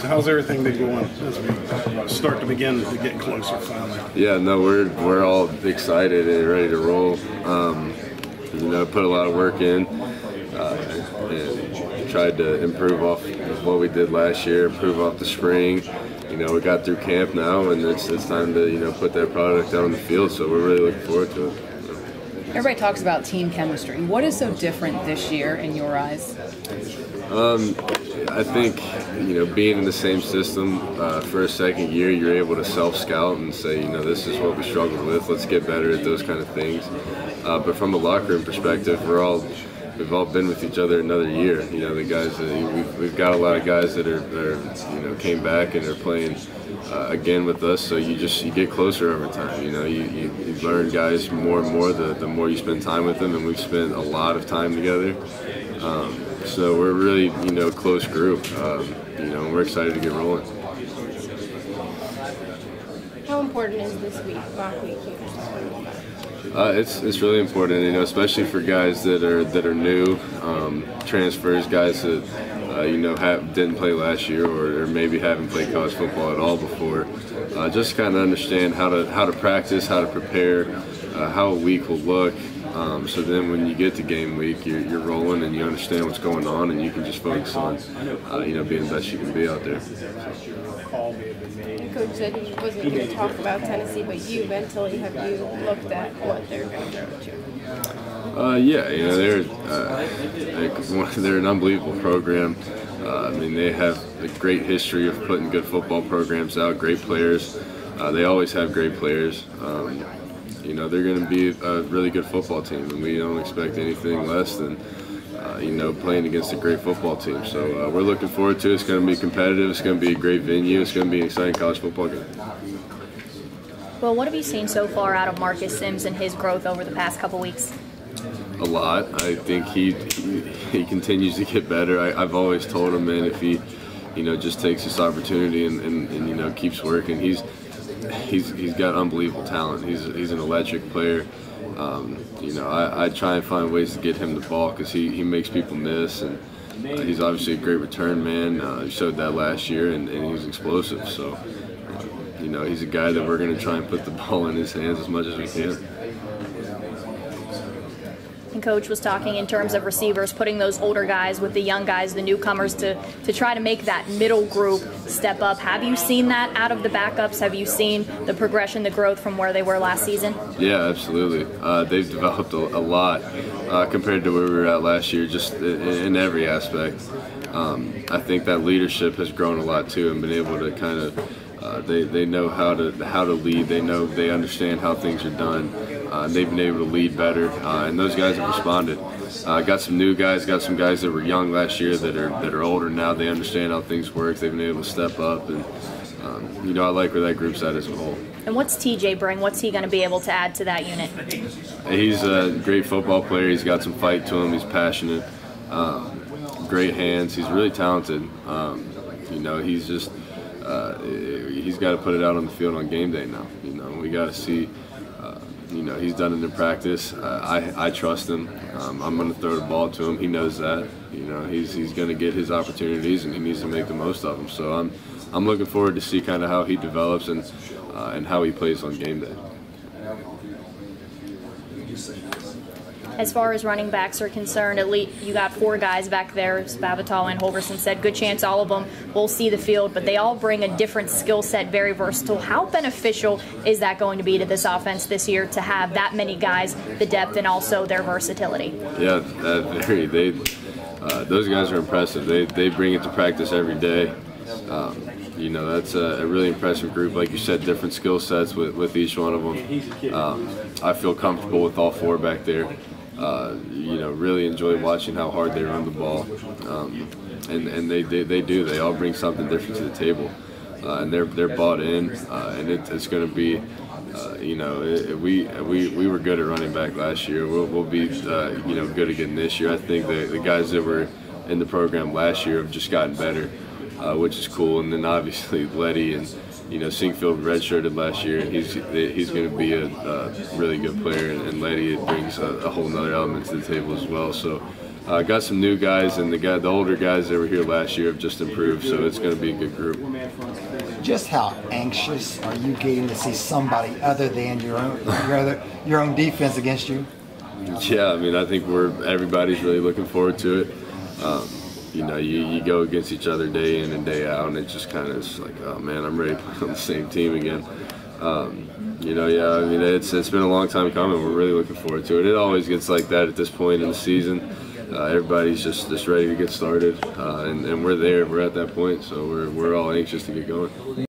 how's everything been going as we start to begin to get closer finally? Yeah, no, we're all excited and ready to roll. Put a lot of work in and tried to improve off of what we did last year, improve off the spring. We got through camp now, and it's time to put that product out on the field. So we're really looking forward to it. Everybody talks about team chemistry. What is so different this year in your eyes? I think being in the same system for a second year, you're able to self-scout and say, this is what we struggled with. Let's get better at those kind of things. But from a locker room perspective, we've all been with each other another year. The guys we've got a lot of guys that are came back and are playing again with us. So you get closer over time. You learn guys more and more the more you spend time with them, and we've spent a lot of time together. So we're really a close group. We're excited to get rolling. How important is this week, mock week? It's really important, especially for guys that are new, transfers, guys that didn't play last year or maybe haven't played college football at all before. Just kind of understand how to practice, how to prepare, how a week will look. So then when you get to game week, you're rolling and you understand what's going on, and you can just focus on being the best you can be out there. Coach said he wasn't going to talk about Tennessee, but you mentally, have you looked at what they're going to throw at you? They're an unbelievable program. They have a great history of putting good football programs out, great players. They always have great players. They're going to be a really good football team, and we don't expect anything less than playing against a great football team. So we're looking forward to it. It's going to be competitive. It's going to be a great venue. It's going to be an exciting college football game. Well, what have you seen so far out of Marcus Sims and his growth over the past couple weeks? A lot. I think he continues to get better. I've always told him, man, if he just takes this opportunity and keeps working, he's got unbelievable talent. He's an electric player. I try and find ways to get him the ball because he makes people miss, and he's obviously a great return man. He showed that last year, and he's explosive. So, he's a guy that we're going to try and put the ball in his hands as much as we can. And Coach was talking in terms of receivers, putting those older guys with the young guys, the newcomers, to try to make that middle group step up. Have you seen that out of the backups? Have you seen the progression, the growth from where they were last season? Yeah, absolutely. They've developed a lot compared to where we were at last year, just in every aspect. I think that leadership has grown a lot too, and been able to kind of they know how to lead. They understand how things are done. They've been able to lead better, and those guys have responded. Got some new guys, got some guys that were young last year that are older now. They understand how things work. They've been able to step up, and I like where that group's at as a whole. And what's TJ bring? What's he going to be able to add to that unit? He's a great football player. He's got some fight to him. He's passionate, great hands. He's really talented. He's just he's got to put it out on the field on game day now. We got to see. He's done it in practice. I trust him. I'm going to throw the ball to him. He knows that. He's going to get his opportunities, and he needs to make the most of them. So I'm looking forward to see kind of how he develops and how he plays on game day. As far as running backs are concerned, at least you got 4 guys back there. Spavital and Holgerson said, good chance all of them will see the field, but they all bring a different skill set, very versatile. How beneficial is that going to be to this offense this year to have that many guys, the depth, and also their versatility? Yeah, those guys are impressive. They bring it to practice every day. That's a really impressive group. Like you said, different skill sets with each one of them. I feel comfortable with all 4 back there. Really enjoy watching how hard they run the ball, and they do. They all bring something different to the table, and they're bought in, and it's going to be. We were good at running back last year. We'll be good again this year. I think the guys that were in the program last year have just gotten better, which is cool. And then obviously Letty and Sinkfield redshirted last year, and he's going to be a really good player. And Letty brings a whole nother element to the table as well. So got some new guys, and the older guys that were here last year have just improved, so it's going to be a good group. Just how anxious are you getting to see somebody other than your own defense against you? Yeah, I mean, I think everybody's really looking forward to it. You know, you go against each other day in and day out, and it just kind of is like, oh man, I'm ready to play on the same team again. You know, yeah, I mean, it's been a long time coming. We're really looking forward to it. It always gets like that at this point in the season. Everybody's just ready to get started, and we're there. We're at that point, so we're all anxious to get going.